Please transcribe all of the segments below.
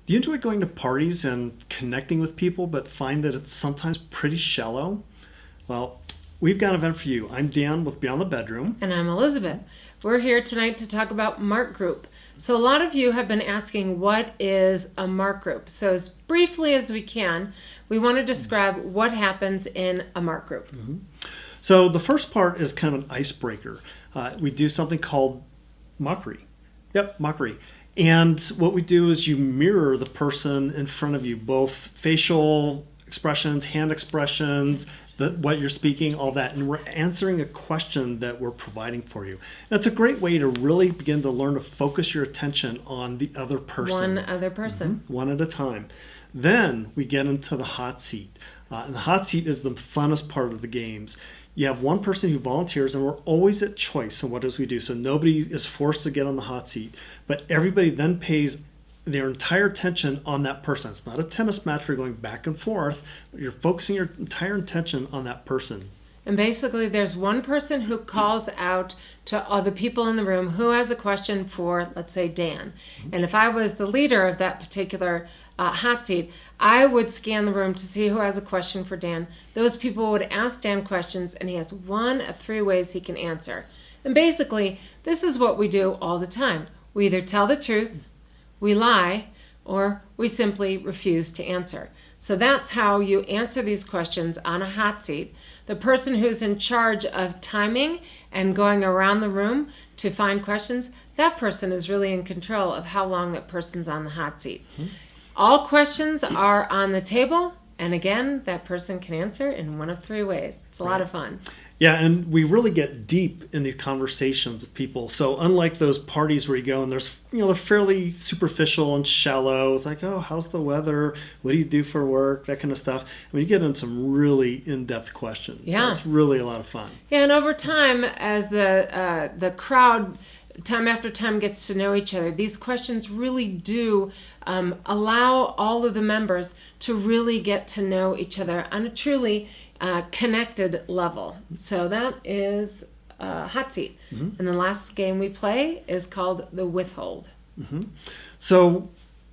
Do you enjoy going to parties and connecting with people, but find that it's sometimes pretty shallow? Well, we've got an event for you. I'm Dan with Beyond the Bedroom. And I'm Elizabeth. We're here tonight to talk about Mark Group. So a lot of you have been asking, what is a Mark Group? So as briefly as we can, we want to describe what happens in a Mark Group. Mm-hmm. So the first part is kind of an icebreaker. We do something called mockery. Yep, mockery. And what we do is you mirror the person in front of you, both facial expressions, hand expressions, what you're speaking, all that. And we're answering a question that we're providing for you. That's a great way to really begin to learn to focus your attention on the other person. One other person. Mm-hmm. One at a time. Then we get into the hot seat. And the hot seat is the funnest part of the games. You have one person who volunteers, and we're always at choice in what it is we do. So nobody is forced to get on the hot seat, but everybody then pays their entire attention on that person. It's not a tennis match where you're going back and forth, but you're focusing your entire attention on that person. And basically there's one person who calls out to other people in the room who has a question for, let's say, Dan. Mm-hmm. And if I was the leader of that particular hot seat, I would scan the room to see who has a question for Dan. Those people would ask Dan questions, and he has one of three ways he can answer. And basically, this is what we do all the time. We either tell the truth, we lie, or we simply refuse to answer. So that's how you answer these questions on a hot seat. The person who's in charge of timing and going around the room to find questions, that person is really in control of how long that person's on the hot seat. Mm-hmm. All questions are on the table, and again, that person can answer in one of three ways. It's a lot of fun. Yeah, and we really get deep in these conversations with people. So unlike those parties where you go and they're fairly superficial and shallow. It's like, oh, how's the weather? What do you do for work? That kind of stuff. I mean, you get into some really in-depth questions. Yeah. So it's really a lot of fun. Yeah, and over time, as the crowd time after time gets to know each other, these questions really do allow all of the members to really get to know each other on a truly connected level. So that is hot seat. Mm-hmm. And the last game we play is called the withhold. Mm-hmm. So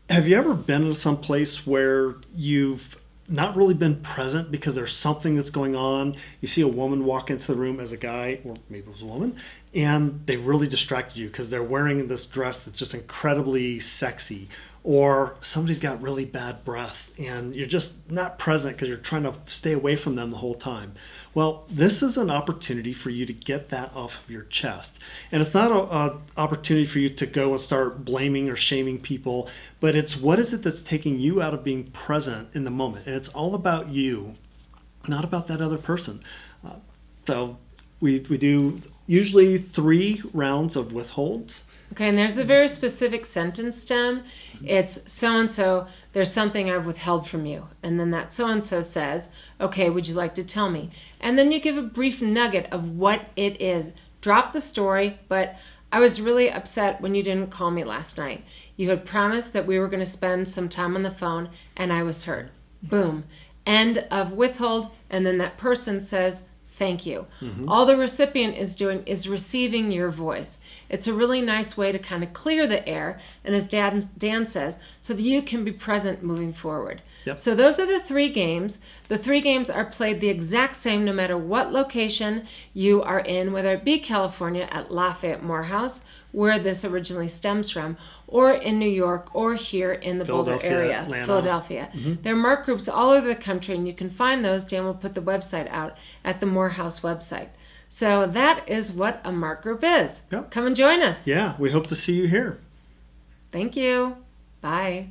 have you ever been to some place where you've not really been present because there's something that's going on? You see a woman walk into the room as a guy, or maybe it was a woman, and they really distracted you because they're wearing this dress that's just incredibly sexy. Or somebody's got really bad breath and you're just not present because you're trying to stay away from them the whole time. Well, this is an opportunity for you to get that off of your chest. And it's not an opportunity for you to go and start blaming or shaming people, but it's what is it that's taking you out of being present in the moment. And it's all about you, not about that other person. So we do usually 3 rounds of withholds. Okay, and there's a very specific sentence stem. It's so-and-so, there's something I've withheld from you. And then that so-and-so says, okay, would you like to tell me? And then you give a brief nugget of what it is. Drop the story, but I was really upset when you didn't call me last night. You had promised that we were going to spend some time on the phone, and I was hurt. Boom. End of withhold, and then that person says, thank you. Mm-hmm. All the recipient is doing is receiving your voice. It's a really nice way to kind of clear the air, and as Dan says, so that you can be present moving forward. Yep. So those are the 3 games. The 3 games are played the exact same no matter what location you are in, whether it be California at Lafayette Morehouse, where this originally stems from, or in New York, or here in the Boulder area, Atlanta. Philadelphia. Mm-hmm. There are Mark Groups all over the country, and you can find those. Dan will put the website out at the Morehouse website. So that is what a Mark Group is. Yep. Come and join us. Yeah, we hope to see you here. Thank you. Bye.